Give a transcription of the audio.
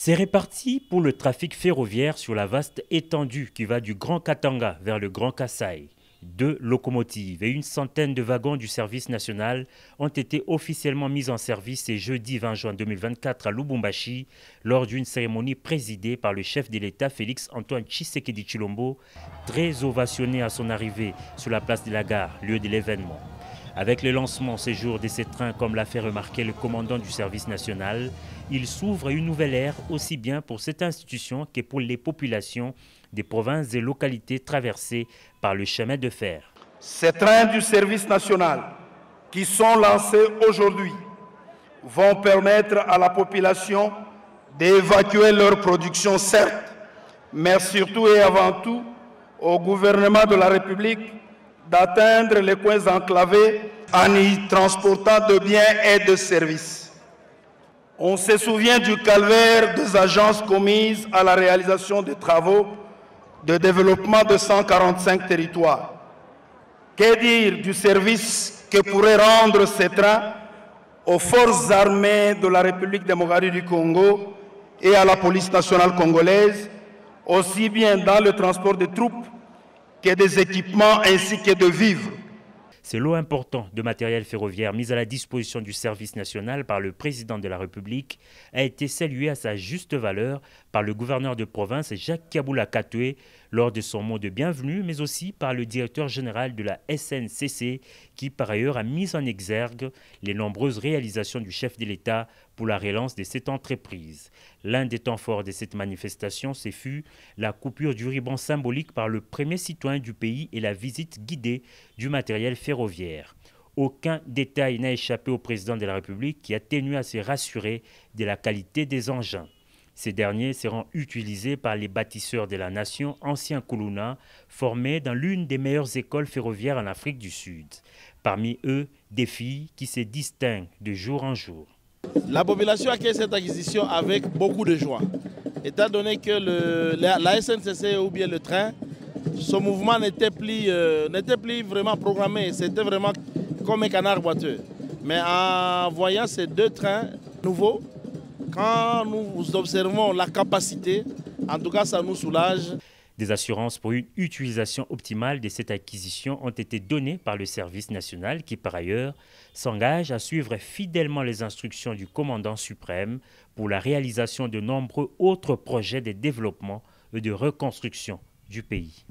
C'est réparti pour le trafic ferroviaire sur la vaste étendue qui va du Grand Katanga vers le Grand Kasaï. 2 locomotives et une centaine de wagons du service national ont été officiellement mis en service ce jeudi 20 juin 2024 à Lubumbashi lors d'une cérémonie présidée par le chef de l'État Félix Antoine Tshisekedi Tshilombo, très ovationné à son arrivée sur la place de la gare, lieu de l'événement. Avec le lancement ces jours de ces trains, comme l'a fait remarquer le commandant du service national, il s'ouvre une nouvelle ère aussi bien pour cette institution que pour les populations des provinces et localités traversées par le chemin de fer. Ces trains du service national qui sont lancés aujourd'hui vont permettre à la population d'évacuer leur production, certes, mais surtout et avant tout au gouvernement de la République d'atteindre les coins enclavés en y transportant de biens et de services. On se souvient du calvaire des agences commises à la réalisation des travaux de développement de 145 territoires. Que dire du service que pourraient rendre ces trains aux forces armées de la République démocratique du Congo et à la police nationale congolaise, aussi bien dans le transport de troupes que des équipements ainsi que de vivres. Ce lot important de matériel ferroviaire mis à la disposition du service national par le président de la République a été salué à sa juste valeur par le gouverneur de province Jacques Kabula Katoué lors de son mot de bienvenue, mais aussi par le directeur général de la SNCC qui par ailleurs a mis en exergue les nombreuses réalisations du chef de l'État pour la relance de cette entreprise. L'un des temps forts de cette manifestation, ce fut la coupure du ruban symbolique par le premier citoyen du pays et la visite guidée du matériel ferroviaire. Aucun détail n'a échappé au président de la République qui a tenu à se rassurer de la qualité des engins. Ces derniers seront utilisés par les bâtisseurs de la nation, anciens Kuluna, formés dans l'une des meilleures écoles ferroviaires en Afrique du Sud. Parmi eux, des filles qui se distinguent de jour en jour. La population accueille cette acquisition avec beaucoup de joie, étant donné que la SNCC ou bien le train, son mouvement n'était plus vraiment programmé, c'était vraiment comme un canard boiteux. Mais en voyant ces 2 trains nouveaux, quand nous observons la capacité, en tout cas ça nous soulage. Des assurances pour une utilisation optimale de cette acquisition ont été données par le service national qui, par ailleurs, s'engage à suivre fidèlement les instructions du commandant suprême pour la réalisation de nombreux autres projets de développement et de reconstruction du pays.